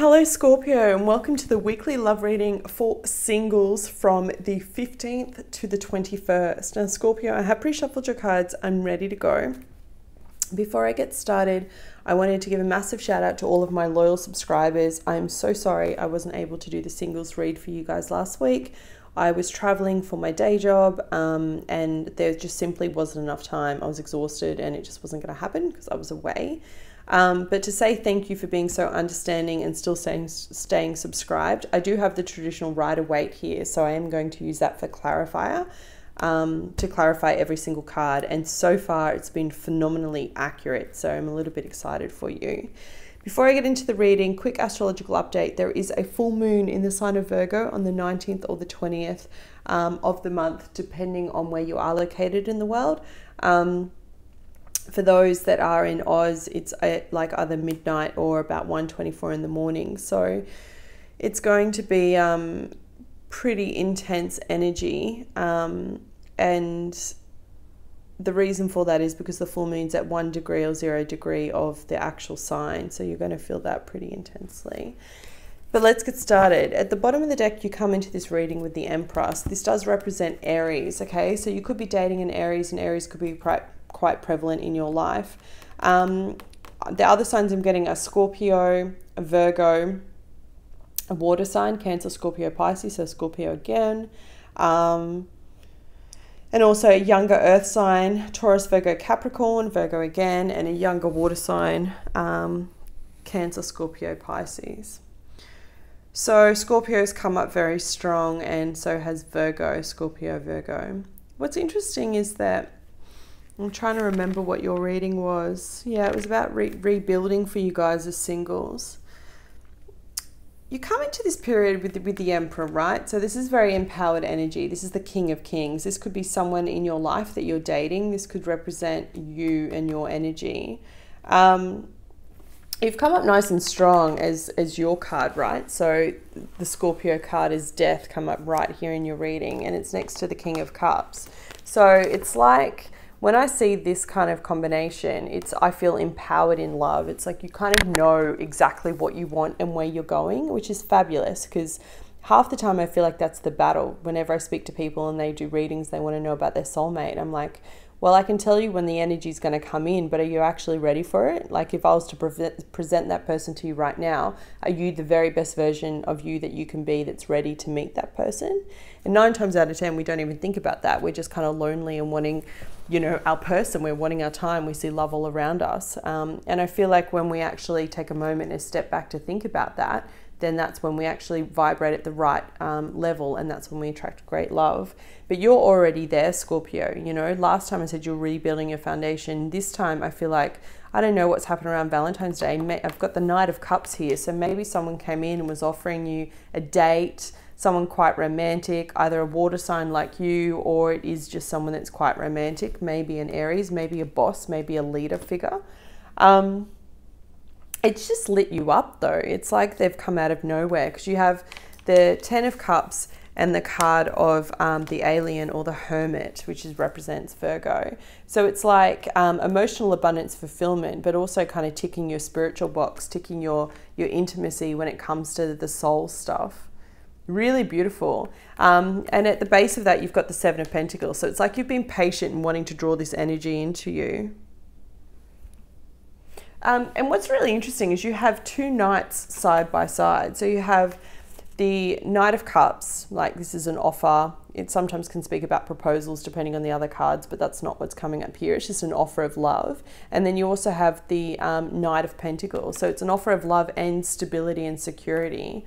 Hello Scorpio, and welcome to the weekly love reading for singles from the 15th to the 21st. Now Scorpio, I have pre-shuffled your cards. I'm ready to go. Before I get started, I wanted to give a massive shout out to all of my loyal subscribers. I'm so sorry I wasn't able to do the singles read for you guys last week. I was traveling for my day job and there just simply wasn't enough time. I was exhausted and it just wasn't going to happen because I was away. But to say thank you for being so understanding and still staying subscribed. I do have the traditional rider weight here, so I am going to use that for clarifier to clarify every single card. And so far it's been phenomenally accurate, so I'm a little bit excited for you. Before I get into the reading, quick astrological update. There is a full moon in the sign of Virgo on the 19th or the 20th of the month, depending on where you are located in the world. For those that are in Oz, it's at like either midnight or about 1:24 in the morning. So it's going to be pretty intense energy. And the reason for that is because the full moon's at 1 degree or 0 degree of the actual sign. So you're going to feel that pretty intensely. But let's get started. At the bottom of the deck, you come into this reading with the Empress. This does represent Aries, okay? So you could be dating an Aries, and Aries could be quite prevalent in your life. The other signs I'm getting are Scorpio, a Virgo, a water sign, Cancer, Scorpio, Pisces, so Scorpio again, and also a younger earth sign, Taurus, Virgo, Capricorn, Virgo again, and a younger water sign, Cancer, Scorpio, Pisces. So Scorpio's come up very strong, and so has Virgo, Scorpio, Virgo. What's interesting is that I'm trying to remember what your reading was. Yeah, it was about rebuilding for you guys as singles. You come into this period with the Emperor, right? So this is very empowered energy. This is the King of Kings. This could be someone in your life that you're dating. This could represent you and your energy. You've come up nice and strong as your card, right? So the Scorpio card is Death, come up right here in your reading, and it's next to the King of Cups. So it's like, when I see this kind of combination, I feel empowered in love. It's like you kind of know exactly what you want and where you're going, which is fabulous, because half the time I feel like that's the battle. Whenever I speak to people and they do readings, they want to know about their soulmate. I'm like, well, I can tell you when the energy is going to come in, but are you actually ready for it? Like if I was to present that person to you right now, are you the very best version of you that you can be that's ready to meet that person? And 9 times out of 10, we don't even think about that. We're just kind of lonely and wanting, you know, our person. We're wanting our time. We see love all around us. And I feel like when we actually take a moment and step back to think about that, then that's when we actually vibrate at the right level, and that's when we attract great love. But you're already there, Scorpio. You know, last time I said you're rebuilding your foundation. This time I feel like, I don't know what's happened around Valentine's Day. I've got the Knight of Cups here. So maybe someone came in and was offering you a date, someone quite romantic, either a water sign like you, or it is just someone that's quite romantic, maybe an Aries, maybe a boss, maybe a leader figure. It's just lit you up though. It's like they've come out of nowhere, because you have the 10 of Cups and the card of the Alien or the Hermit, which represents Virgo. So it's like emotional abundance, fulfillment, but also kind of ticking your spiritual box, ticking your intimacy when it comes to the soul stuff. Really beautiful. And at the base of that, you've got the 7 of Pentacles. So it's like you've been patient and wanting to draw this energy into you. And what's really interesting is you have 2 knights side by side. So you have the Knight of Cups, like this is an offer. It sometimes can speak about proposals depending on the other cards, but that's not what's coming up here. It's just an offer of love. And then you also have the Knight of Pentacles. So it's an offer of love and stability and security.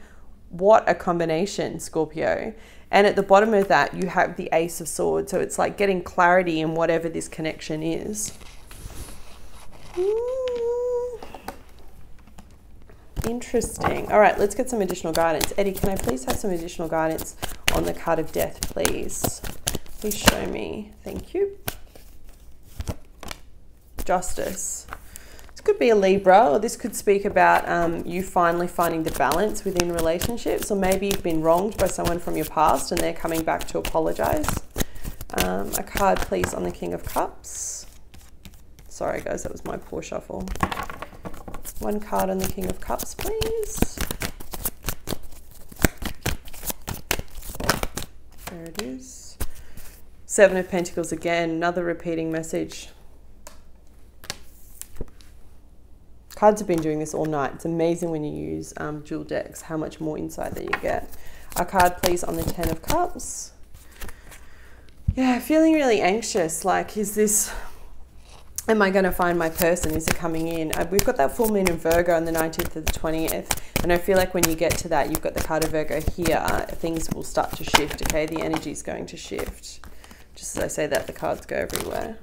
What a combination, Scorpio. And at the bottom of that, you have the Ace of Swords. So it's like getting clarity in whatever this connection is. Interesting. All right, let's get some additional guidance. Eddie, can I please have some additional guidance on the card of Death, please? Please show me. Thank you. Justice. This could be a Libra, or this could speak about you finally finding the balance within relationships, or maybe you've been wronged by someone from your past and they're coming back to apologize. A card, please, on the King of Cups. Sorry, guys, that was my poor shuffle. One card on the King of Cups, please. Seven of Pentacles again, another repeating message. Cards have been doing this all night. It's amazing when you use dual decks, how much more insight that you get. A card, please, on the Ten of Cups. Yeah, feeling really anxious. Like, is this, am I going to find my person? Is it coming in? We've got that full moon in Virgo on the 19th to the 20th. And I feel like when you get to that, you've got the card of Virgo here, things will start to shift, okay? The energy is going to shift. Just as I say that, the cards go everywhere.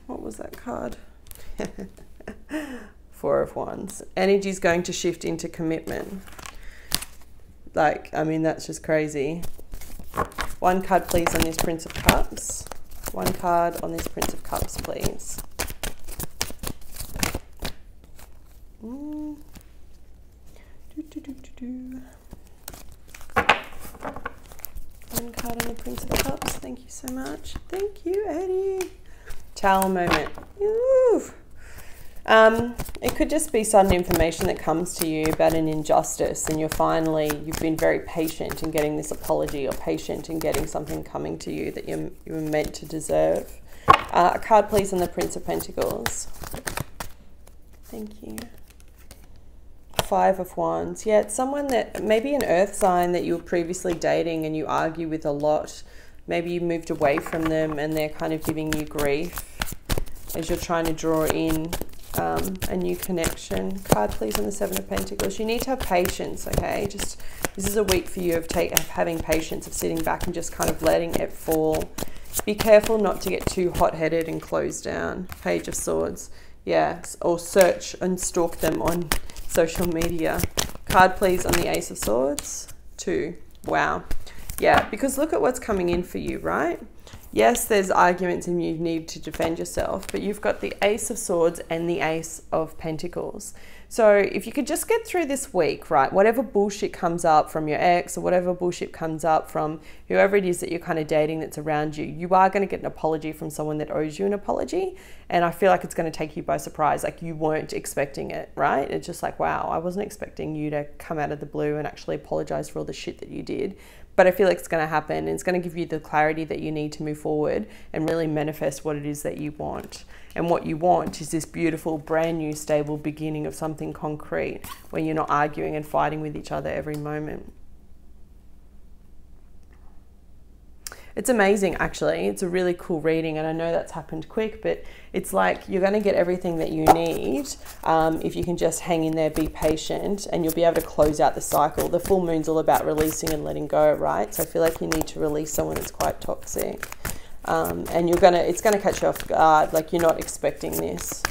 What was that card? Four of Wands. Energy is going to shift into commitment. Like, I mean, that's just crazy. One card, please, on this Prince of Cups. One card on this Prince of Cups, please. One card on the Prince of Cups. Thank you so much. Thank you, Eddie. Tower moment. Ooh. It could just be sudden information that comes to you about an injustice, and you've been very patient in getting this apology, or patient in getting something coming to you that you were meant to deserve. A card, please, on the Prince of Pentacles. Thank you. Five of Wands. Yeah, it's someone that, maybe an earth sign that you were previously dating and you argue with a lot. Maybe you moved away from them and they're kind of giving you grief as you're trying to draw in a new connection. Card, please, on the Seven of Pentacles. You need to have patience, okay? This is a week for you of having patience, of sitting back and just kind of letting it fall. Be careful not to get too hot-headed and close down. Page of Swords. Yeah, or search and stalk them on social media. Card, please, on the Ace of Swords. 2. Wow. Yeah, because look at what's coming in for you, right? Yes, there's arguments and you need to defend yourself, but you've got the Ace of Swords and the Ace of Pentacles. So if you could just get through this week, right, whatever bullshit comes up from your ex, or whatever bullshit comes up from whoever it is that you're kind of dating that's around you, you are going to get an apology from someone that owes you an apology. And I feel like it's going to take you by surprise. Like, you weren't expecting it, right? It's just like, wow, I wasn't expecting you to come out of the blue and actually apologize for all the shit that you did. But I feel like it's going to happen, and it's going to give you the clarity that you need to move forward and really manifest what it is that you want. And what you want is this beautiful, brand new, stable beginning of something concrete where you're not arguing and fighting with each other every moment. It's amazing, actually. It's a really cool reading, and I know that's happened quick, but it's like you're going to get everything that you need if you can just hang in there, be patient, and you'll be able to close out the cycle. The full moon's all about releasing and letting go, right? So I feel like you need to release someone that's quite toxic, and it's going to catch you off guard, like you're not expecting this.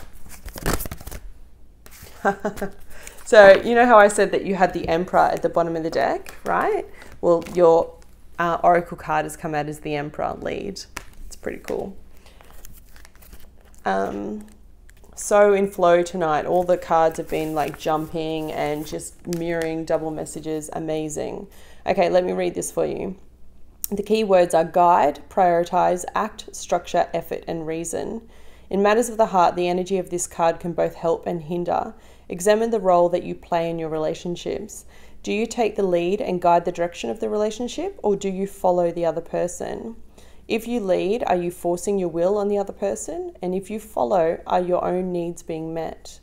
So you know how I said that you had the Emperor at the bottom of the deck, right? Well, your Oracle card has come out as the Emperor lead. It's pretty cool. So in flow tonight. All the cards have been like jumping and just mirroring double messages. Amazing. Okay, let me read this for you. The key words are guide, prioritize, act, structure, effort, and reason. In matters of the heart, the energy of this card can both help and hinder. Examine the role that you play in your relationships. Do you take the lead and guide the direction of the relationship, or do you follow the other person? If you lead, are you forcing your will on the other person? And if you follow, are your own needs being met?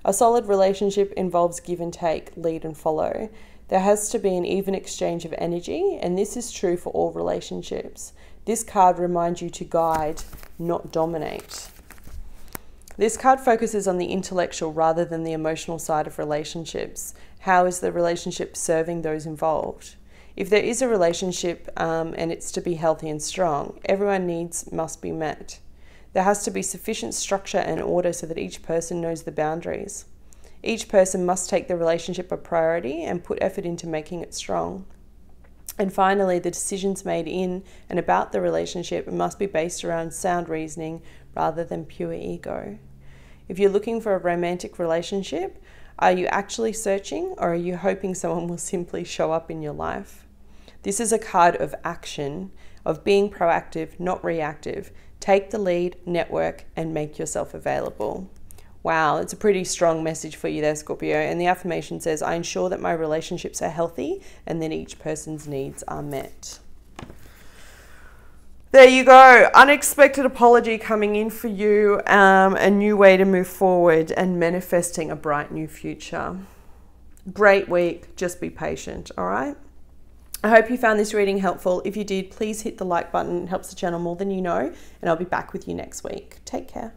A solid relationship involves give and take, lead and follow. There has to be an even exchange of energy, and this is true for all relationships. This card reminds you to guide, not dominate. This card focuses on the intellectual rather than the emotional side of relationships. How is the relationship serving those involved? If there is a relationship and it's to be healthy and strong, everyone's needs must be met. There has to be sufficient structure and order so that each person knows the boundaries. Each person must take the relationship a priority and put effort into making it strong. And finally, the decisions made in and about the relationship must be based around sound reasoning rather than pure ego. If you're looking for a romantic relationship, are you actually searching, or are you hoping someone will simply show up in your life? This is a card of action, of being proactive, not reactive. Take the lead, network, and make yourself available. Wow, it's a pretty strong message for you there, Scorpio. And the affirmation says, I ensure that my relationships are healthy and that each person's needs are met. There you go. Unexpected apology coming in for you. A new way to move forward and manifesting a bright new future. Great week. Just be patient. All right. I hope you found this reading helpful. If you did, please hit the like button. It helps the channel more than you know. And I'll be back with you next week. Take care.